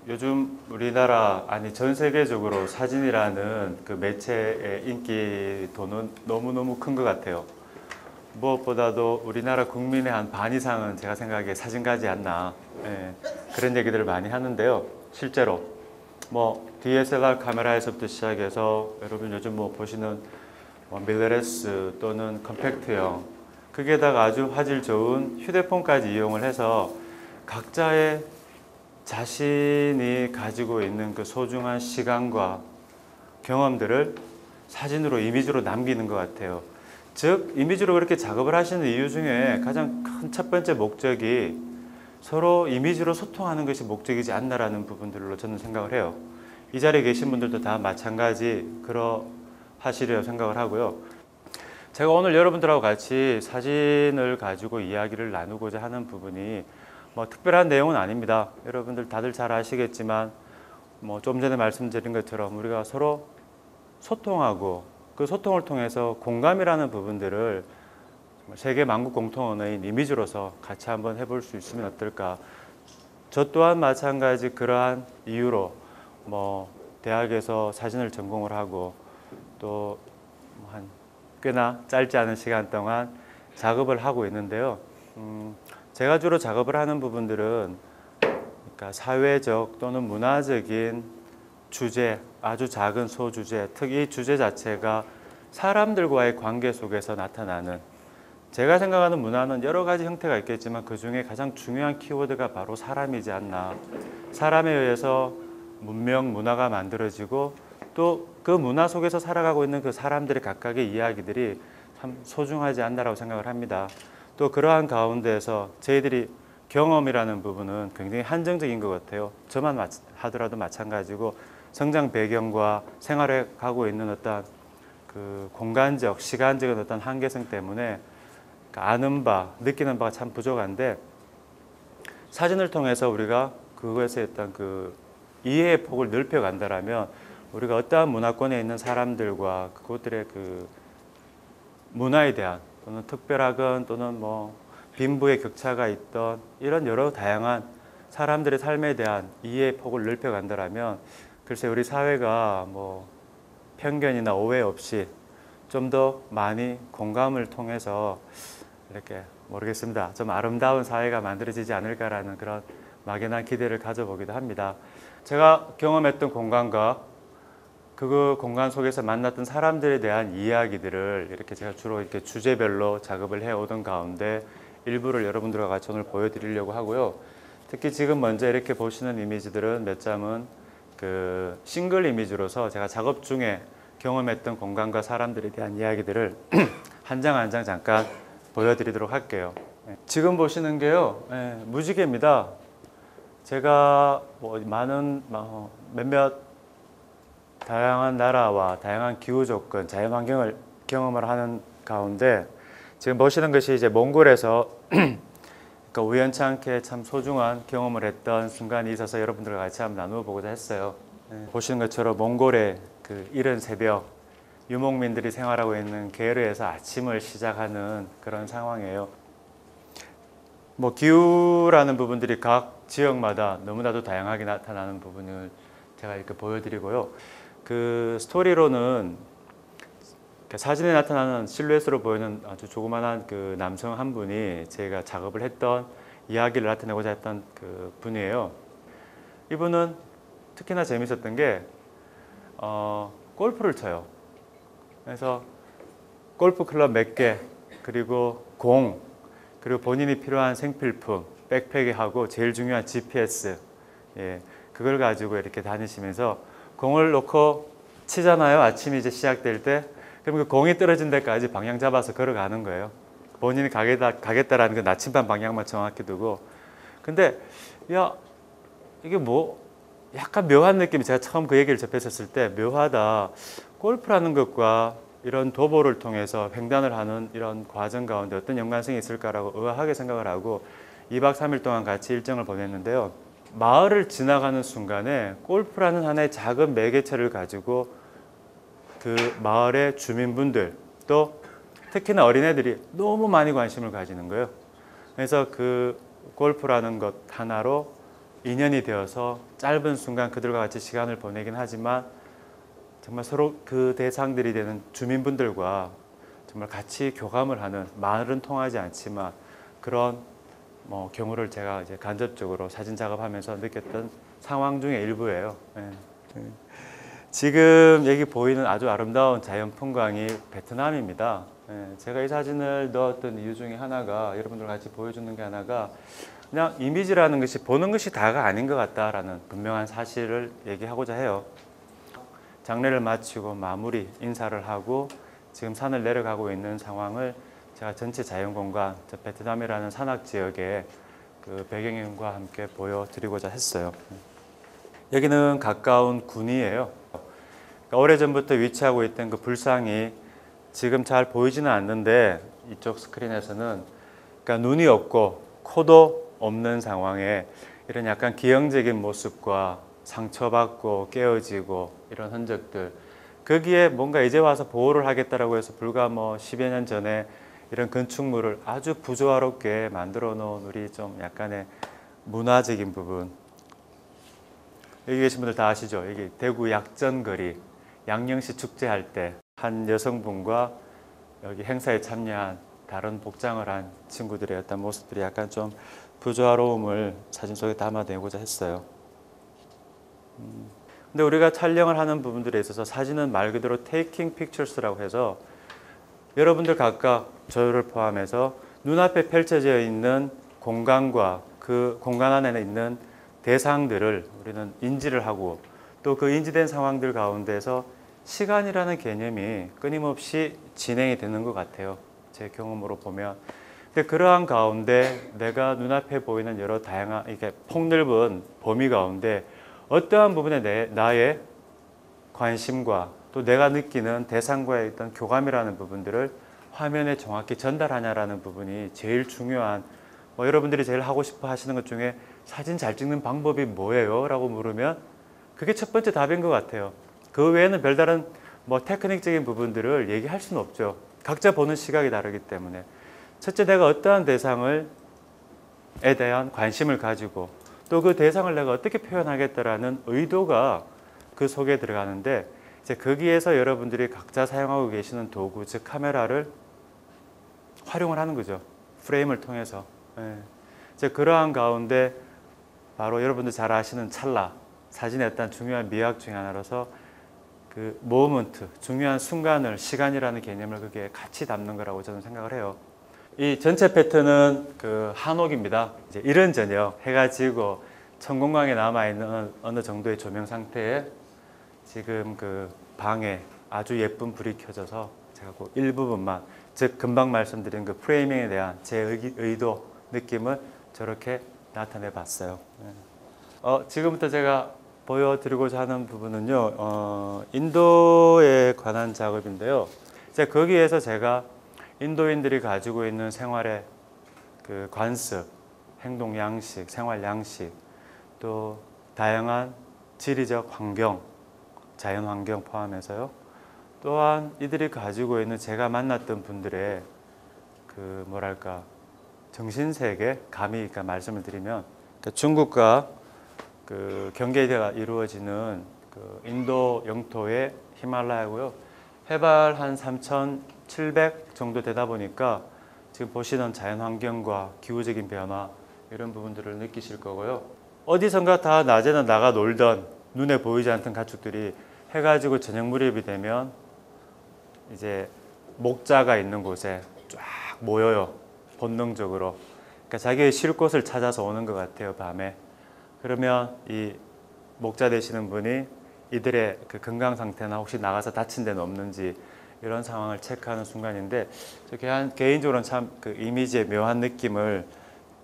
요즘 우리나라 아니 전 세계적으로 사진이라는 그 매체의 인기도는 너무너무 큰 것 같아요. 무엇보다도 우리나라 국민의 한 반 이상은 제가 생각에 사진가지 않나, 예, 그런 얘기들을 많이 하는데요. 실제로 뭐 DSLR 카메라에서부터 시작해서 여러분 요즘 뭐 보시는 밀러레스 또는 컴팩트형, 거기에다가 아주 화질 좋은 휴대폰까지 이용을 해서 각자의 자신이 가지고 있는 그 소중한 시간과 경험들을 사진으로 이미지로 남기는 것 같아요. 즉 이미지로 그렇게 작업을 하시는 이유 중에 가장 큰 첫 번째 목적이 서로 이미지로 소통하는 것이 목적이지 않나라는 부분들로 저는 생각을 해요. 이 자리에 계신 분들도 다 마찬가지 그러하시리라고 생각을 하고요. 제가 오늘 여러분들하고 같이 사진을 가지고 이야기를 나누고자 하는 부분이 뭐 특별한 내용은 아닙니다. 여러분들 다들 잘 아시겠지만 뭐 좀 전에 말씀드린 것처럼 우리가 서로 소통하고 그 소통을 통해서 공감이라는 부분들을 세계 만국 공통 언어인 이미지로서 같이 한번 해볼 수 있으면 어떨까. 저 또한 마찬가지 그러한 이유로 뭐 대학에서 사진을 전공을 하고 또 한 꽤나 짧지 않은 시간 동안 작업을 하고 있는데요. 제가 주로 작업을 하는 부분들은 그러니까 사회적 또는 문화적인 주제, 아주 작은 소주제, 특히 이 주제 자체가 사람들과의 관계 속에서 나타나는, 제가 생각하는 문화는 여러 가지 형태가 있겠지만 그 중에 가장 중요한 키워드가 바로 사람이지 않나. 사람에 의해서 문명, 문화가 만들어지고 또 그 문화 속에서 살아가고 있는 그 사람들의 각각의 이야기들이 참 소중하지 않나라고 생각을 합니다. 또 그러한 가운데에서 저희들이 경험이라는 부분은 굉장히 한정적인 것 같아요. 저만 하더라도 마찬가지고 성장 배경과 생활에 가고 있는 어떤 그 공간적, 시간적인 어떤 한계성 때문에 아는 바, 느끼는 바가 참 부족한데 사진을 통해서 우리가 그것에 어떤 그 이해의 폭을 넓혀간다라면 우리가 어떠한 문화권에 있는 사람들과 그것들의 그 문화에 대한 또는 특별하건 또는 뭐 빈부의 격차가 있던 이런 여러 다양한 사람들의 삶에 대한 이해의 폭을 넓혀간다라면 글쎄 우리 사회가 뭐 편견이나 오해 없이 좀 더 많이 공감을 통해서 이렇게 모르겠습니다. 좀 아름다운 사회가 만들어지지 않을까라는 그런 막연한 기대를 가져보기도 합니다. 제가 경험했던 공간과 그 공간 속에서 만났던 사람들에 대한 이야기들을 이렇게 제가 주로 이렇게 주제별로 작업을 해오던 가운데 일부를 여러분들과 같이 오늘 보여드리려고 하고요. 특히 지금 먼저 이렇게 보시는 이미지들은 몇 점은 그 싱글 이미지로서 제가 작업 중에 경험했던 공간과 사람들에 대한 이야기들을 한 장 한 장 잠깐 보여드리도록 할게요. 지금 보시는 게요, 무지개입니다. 제가 뭐 많은 몇몇 다양한 나라와 다양한 기후 조건, 자연 환경을 경험을 하는 가운데 지금 보시는 것이 이제 몽골에서 그러니까 우연치 않게 참 소중한 경험을 했던 순간이 있어서 여러분들과 같이 한번 나누어 보고자 했어요. 보시는 것처럼 몽골의 그 이른 새벽 유목민들이 생활하고 있는 게르에서 아침을 시작하는 그런 상황이에요. 뭐 기후라는 부분들이 각 지역마다 너무나도 다양하게 나타나는 부분을 제가 이렇게 보여드리고요. 그 스토리로는 사진에 나타나는 실루엣으로 보이는 아주 조그만한 그 남성 한 분이 제가 작업을 했던 이야기를 나타내고자 했던 그 분이에요. 이분은 특히나 재밌었던 게 골프를 쳐요. 그래서 골프 클럽 몇 개, 그리고 공, 그리고 본인이 필요한 생필품, 백팩에 하고 제일 중요한 GPS, 그걸 가지고 이렇게 다니시면서 공을 놓고 치잖아요. 아침이 이제 시작될 때. 그럼 그 공이 떨어진 데까지 방향 잡아서 걸어가는 거예요. 본인이 가겠다라는 그 나침반 방향만 정확히 두고. 근데 야 이게 뭐 약간 묘한 느낌이, 제가 처음 그 얘기를 접했었을 때 묘하다. 골프라는 것과 이런 도보를 통해서 횡단을 하는 이런 과정 가운데 어떤 연관성이 있을까라고 의아하게 생각을 하고 2박 3일 동안 같이 일정을 보냈는데요. 마을을 지나가는 순간에 골프라는 하나의 작은 매개체를 가지고 그 마을의 주민분들 또 특히나 어린애들이 너무 많이 관심을 가지는 거예요. 그래서 그 골프라는 것 하나로 인연이 되어서 짧은 순간 그들과 같이 시간을 보내긴 하지만 정말 서로 그 대상들이 되는 주민분들과 정말 같이 교감을 하는, 말은 통하지 않지만 그런 경우를 제가 이제 간접적으로 사진 작업하면서 느꼈던 상황 중에 일부예요. 지금 여기 보이는 아주 아름다운 자연 풍광이 베트남입니다. 제가 이 사진을 넣었던 이유 중에 하나가, 여러분들과 같이 보여주는 게 하나가, 그냥 이미지라는 것이 보는 것이 다가 아닌 것 같다라는 분명한 사실을 얘기하고자 해요. 장례를 마치고 마무리 인사를 하고 지금 산을 내려가고 있는 상황을 제가 전체 자연공간, 베트남이라는 산악 지역의 그 배경과 함께 보여드리고자 했어요. 여기는 가까운 군이에요. 그러니까 오래전부터 위치하고 있던 그 불상이 지금 잘 보이지는 않는데, 이쪽 스크린에서는 그러니까 눈이 없고 코도 없는 상황에 이런 약간 기형적인 모습과 상처받고 깨어지고 이런 흔적들, 거기에 뭔가 이제 와서 보호를 하겠다라고 해서 불과 10여 년 전에 이런 건축물을 아주 부조화롭게 만들어 놓은 우리 좀 약간의 문화적인 부분, 여기 계신 분들 다 아시죠? 여기 대구 약전거리 양령시 축제할 때 한 여성분과 여기 행사에 참여한 다른 복장을 한 친구들의 어떤 모습들이 약간 좀 부조화로움을 사진 속에 담아내고자 했어요. 근데 우리가 촬영을 하는 부분들에 있어서 사진은 말 그대로 taking pictures라고 해서 여러분들 각각 저를 포함해서 눈앞에 펼쳐져 있는 공간과 그 공간 안에 있는 대상들을 우리는 인지를 하고, 또 그 인지된 상황들 가운데서 시간이라는 개념이 끊임없이 진행이 되는 것 같아요. 제 경험으로 보면. 근데 그러한 가운데 내가 눈앞에 보이는 여러 다양한, 이게 폭넓은 범위 가운데 어떠한 부분에 나의 관심과 또 내가 느끼는 대상과의 어떤 교감이라는 부분들을 화면에 정확히 전달하냐라는 부분이 제일 중요한, 여러분들이 제일 하고 싶어 하시는 것 중에 사진 잘 찍는 방법이 뭐예요? 라고 물으면 그게 첫 번째 답인 것 같아요. 그 외에는 별다른 테크닉적인 부분들을 얘기할 수는 없죠. 각자 보는 시각이 다르기 때문에. 첫째, 내가 어떠한 대상에 대한 관심을 가지고 또 그 대상을 내가 어떻게 표현하겠다라는 의도가 그 속에 들어가는데, 이제 거기에서 여러분들이 각자 사용하고 계시는 도구, 즉 카메라를 활용을 하는 거죠. 프레임을 통해서. 이제 그러한 가운데 바로 여러분들 잘 아시는 찰나, 사진의 어떤 중요한 미학 중에 하나로서 그 모먼트, 중요한 순간을, 시간이라는 개념을 그게 같이 담는 거라고 저는 생각을 해요. 이 전체 패턴은 그 한옥입니다. 이제 이른 저녁 해가 지고 천공광에 남아있는 어느 정도의 조명 상태에 지금 그 방에 아주 예쁜 불이 켜져서 제가 그 일부분만, 즉 금방 말씀드린 그 프레이밍에 대한 제 의도, 느낌을 저렇게 나타내 봤어요. 지금부터 제가 보여드리고자 하는 부분은요, 인도에 관한 작업인데요. 이제 거기에서 제가 인도인들이 가지고 있는 생활의 그 관습, 행동 양식, 생활 양식, 또 다양한 지리적 환경, 자연 환경 포함해서요. 또한 이들이 가지고 있는 제가 만났던 분들의 그 뭐랄까 정신세계, 감히 그러니까 말씀을 드리면 중국과 그 경계가 이루어지는 그 인도 영토의 히말라야고요. 해발 한 3,700 정도 되다 보니까 지금 보시는 자연 환경과 기후적인 변화 이런 부분들을 느끼실 거고요. 어디선가 다 낮에는 나가 놀던 눈에 보이지 않던 가축들이 해가 지고 저녁 무렵이 되면 이제 목자가 있는 곳에 쫙 모여요. 본능적으로. 그러니까 자기의 쉴 곳을 찾아서 오는 것 같아요, 밤에. 그러면 이 목자 되시는 분이 이들의 그 건강 상태나 혹시 나가서 다친 데는 없는지 이런 상황을 체크하는 순간인데, 개인적으로는 참 그 이미지의 묘한 느낌을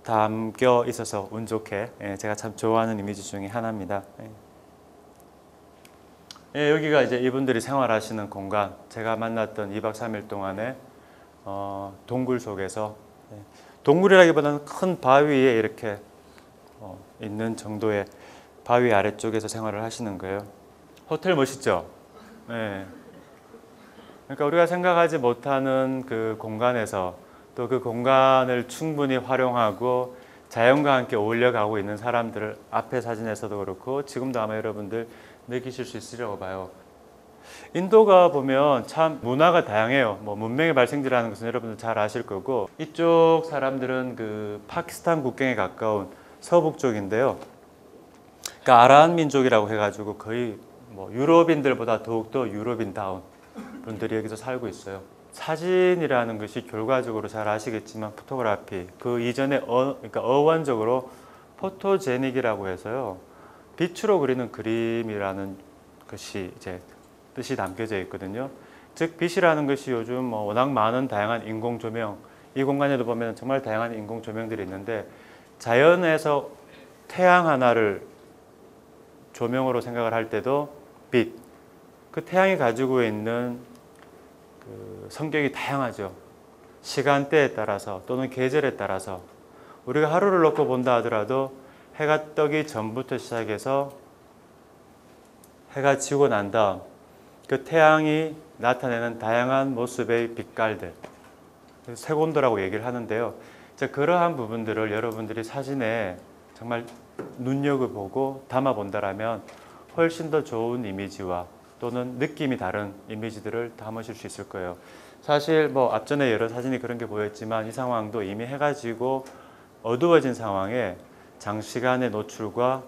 담겨 있어서 운 좋게 제가 참 좋아하는 이미지 중에 하나입니다. 여기가 이제 이분들이 생활하시는 공간, 제가 만났던 2박 3일 동안에 동굴 속에서, 동굴이라기보다는 큰 바위에 이렇게 있는 정도의 바위 아래쪽에서 생활을 하시는 거예요. 호텔 멋있죠? 네. 그러니까 우리가 생각하지 못하는 그 공간에서 또 그 공간을 충분히 활용하고 자연과 함께 어울려가고 있는 사람들을 앞에 사진에서도 그렇고 지금도 아마 여러분들 느끼실 수 있으려고 봐요. 인도가 보면 참 문화가 다양해요. 뭐 문명의 발생지라는 것은 여러분들 잘 아실 거고, 이쪽 사람들은 그 파키스탄 국경에 가까운 서북 쪽인데요. 그러니까 아라한 민족이라고 해가지고 거의 뭐 유럽인들보다 더욱더 유럽인다운 분들이 여기서 살고 있어요. 사진이라는 것이 결과적으로 잘 아시겠지만 포토그래피, 그 이전에 그러니까 어원적으로 포토제닉이라고 해서요, 빛으로 그리는 그림이라는 것이 이제 뜻이 담겨져 있거든요. 즉 빛이라는 것이 요즘 뭐 워낙 많은 다양한 인공 조명, 이 공간에도 보면 정말 다양한 인공 조명들이 있는데, 자연에서 태양 하나를 조명으로 생각을 할 때도 빛, 그 태양이 가지고 있는 그 성격이 다양하죠. 시간대에 따라서 또는 계절에 따라서 우리가 하루를 놓고 본다 하더라도 해가 뜨기 전부터 시작해서 해가 지고 난 다음 그 태양이 나타내는 다양한 모습의 빛깔들, 색온도라고 얘기를 하는데요. 그러한 부분들을 여러분들이 사진에 정말 눈여겨보고 담아본다라면 훨씬 더 좋은 이미지와 또는 느낌이 다른 이미지들을 담으실 수 있을 거예요. 사실 뭐 앞전에 여러 사진이 그런 게 보였지만 이 상황도 이미 해가 지고 어두워진 상황에 장시간의 노출과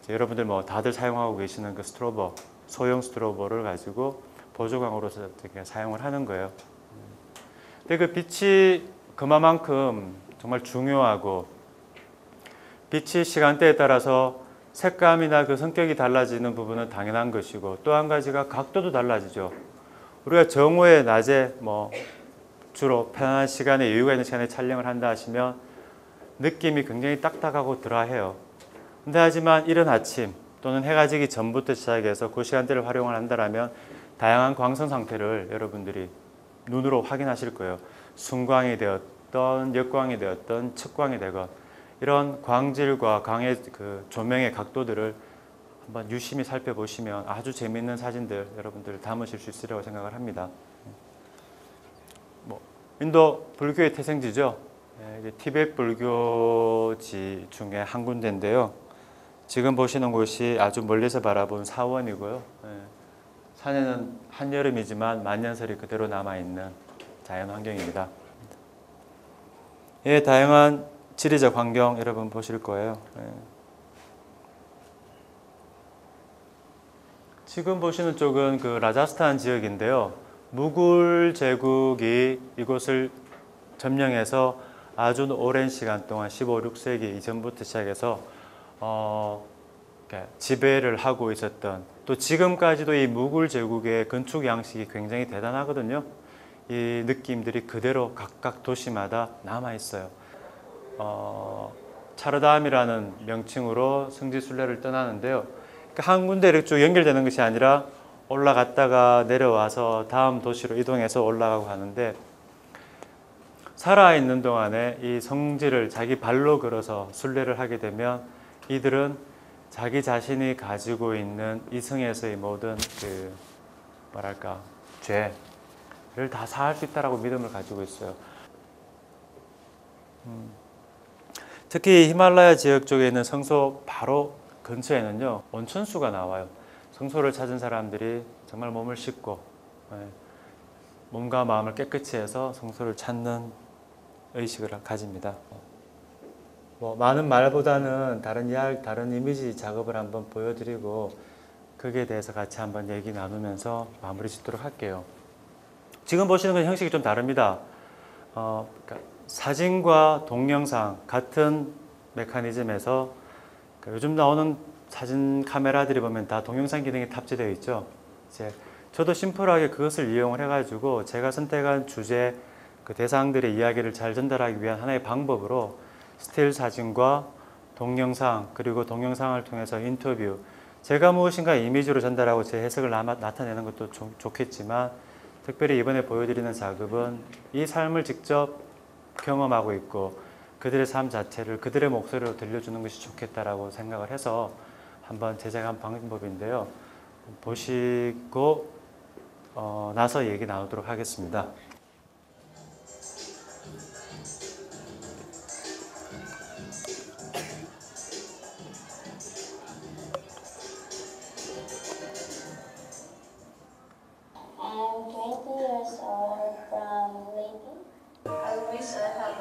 여러분들 뭐 다들 사용하고 계시는 그 스트로보, 소형 스트로보를 가지고 보조광으로서 사용을 하는 거예요. 근데 그 빛이 그만큼 정말 중요하고, 빛이 시간대에 따라서 색감이나 그 성격이 달라지는 부분은 당연한 것이고, 또 한 가지가 각도도 달라지죠. 우리가 정오에 낮에 뭐 주로 편안한 시간에 여유가 있는 시간에 촬영을 한다 하시면 느낌이 굉장히 딱딱하고 드라해요. 근데 하지만 이른 아침 또는 해가 지기 전부터 시작해서 그 시간대를 활용을 한다면 다양한 광선 상태를 여러분들이 눈으로 확인하실 거예요. 순광이 되었던 역광이 되었던 측광이 되건 이런 광질과 광의 그 조명의 각도들을 한번 유심히 살펴보시면 아주 재미있는 사진들 여러분들 담으실 수 있으리라고 생각을 합니다. 뭐 인도 불교의 태생지죠. 이게 티베트 불교지 중에 한 군데인데요. 지금 보시는 곳이 아주 멀리서 바라본 사원이고요. 산에는 한여름이지만 만년설이 그대로 남아있는 자연 환경입니다. 예, 다양한 지리적 환경 여러분 보실 거예요. 지금 보시는 쪽은 그 라자스탄 지역인데요. 무굴 제국이 이곳을 점령해서 아주 오랜 시간 동안 15, 16세기 이전부터 시작해서 지배를 하고 있었던, 또 지금까지도 이 무굴 제국의 건축 양식이 굉장히 대단하거든요. 이 느낌들이 그대로 각각 도시마다 남아 있어요. 차르담이라는 명칭으로 성지순례를 떠나는데요. 한 군데 이렇게 쭉 연결되는 것이 아니라 올라갔다가 내려와서 다음 도시로 이동해서 올라가고 하는데, 살아있는 동안에 이 성지를 자기 발로 걸어서 순례를 하게 되면 이들은 자기 자신이 가지고 있는 이승에서의 모든 그 뭐랄까 죄를 다 사할 수 있다라고 믿음을 가지고 있어요. 특히 히말라야 지역 쪽에 있는 성소 바로 근처에는요, 온천수가 나와요. 성소를 찾은 사람들이 정말 몸을 씻고 몸과 마음을 깨끗이 해서 성소를 찾는 의식을 가집니다. 뭐 많은 말보다는 다른 이미지 작업을 한번 보여드리고 거기에 대해서 같이 한번 얘기 나누면서 마무리 짓도록 할게요. 지금 보시는 건 형식이 좀 다릅니다. 그러니까 사진과 동영상 같은 메커니즘에서 요즘 나오는 사진 카메라들이 보면 다 동영상 기능이 탑재되어 있죠. 저도 심플하게 그것을 이용을 해가지고 제가 선택한 주제, 그 대상들의 이야기를 잘 전달하기 위한 하나의 방법으로 스틸 사진과 동영상, 그리고 동영상을 통해서 인터뷰, 제가 무엇인가 이미지로 전달하고 제 해석을 나타내는 것도 좋겠지만, 특별히 이번에 보여드리는 작업은 이 삶을 직접 경험하고 있고 그들의 삶 자체를 그들의 목소리로 들려주는 것이 좋겠다라고 생각을 해서 한번 제작한 방법인데요. 보시고 나서 얘기 나누도록 하겠습니다.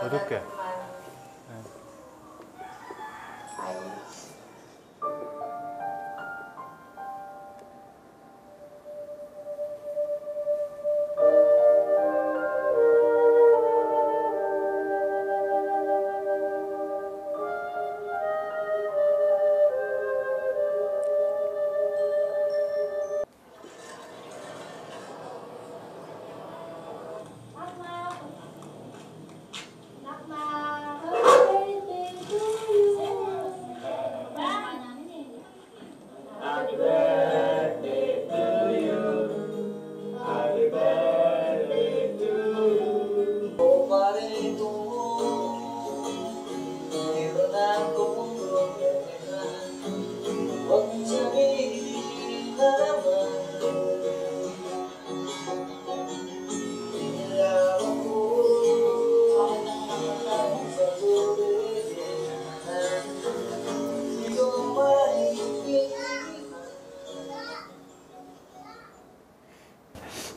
어둡게.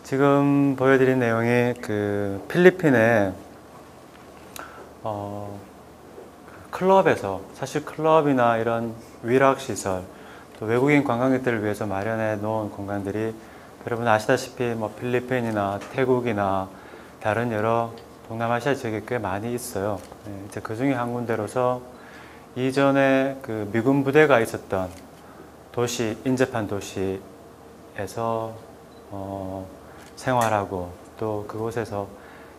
지금 보여드린 내용이 그 필리핀의 클럽에서, 사실 클럽이나 이런 위락시설, 또 외국인 관광객들을 위해서 마련해 놓은 공간들이 여러분 아시다시피 뭐 필리핀이나 태국이나 다른 여러 동남아시아 지역에 꽤 많이 있어요. 이제 그 중에 한 군데로서 이전에 그 미군 부대가 있었던 도시, 인접한 도시에서 생활하고, 또 그곳에서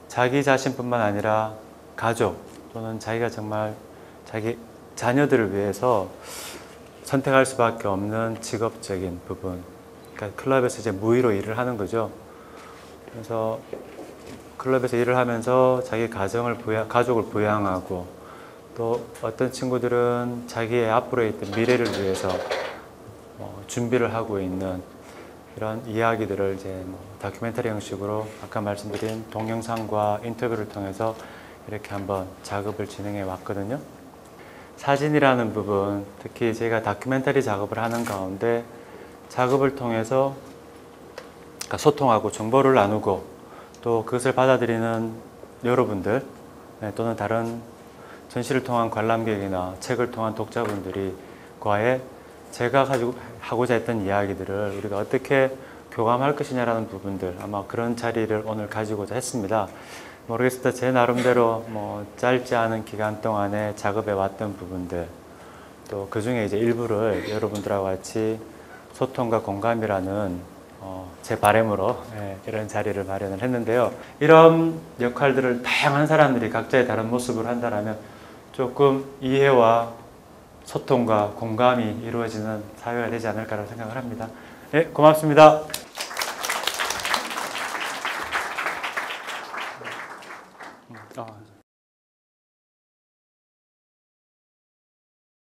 자기 자신뿐만 아니라 가족 또는 자기가 정말 자기 자녀들을 위해서 선택할 수밖에 없는 직업적인 부분, 그러니까 클럽에서 이제 무의로 일을 하는 거죠. 그래서 클럽에서 일을 하면서 자기 가족을 부양하고, 또 어떤 친구들은 자기의 앞으로의 있던 미래를 위해서 준비를 하고 있는 이런 이야기들을 이제 다큐멘터리 형식으로 아까 말씀드린 동영상과 인터뷰를 통해서 이렇게 한번 작업을 진행해 왔거든요. 사진이라는 부분, 특히 제가 다큐멘터리 작업을 하는 가운데 작업을 통해서 소통하고 정보를 나누고, 또 그것을 받아들이는 여러분들 또는 다른 전시를 통한 관람객이나 책을 통한 독자분들과의 제가 하고자 했던 이야기들을 우리가 어떻게 교감할 것이냐라는 부분들, 아마 그런 자리를 오늘 가지고자 했습니다. 모르겠습니다. 제 나름대로 짧지 않은 기간 동안에 작업해 왔던 부분들, 또 그 중에 이제 일부를 여러분들하고 같이 소통과 공감이라는 제 바람으로 이런 자리를 마련을 했는데요. 이런 역할들을 다양한 사람들이 각자의 다른 모습을 한다면 조금 이해와 소통과 공감이 이루어지는 사회가 되지 않을까라고 생각을 합니다. 네, 고맙습니다.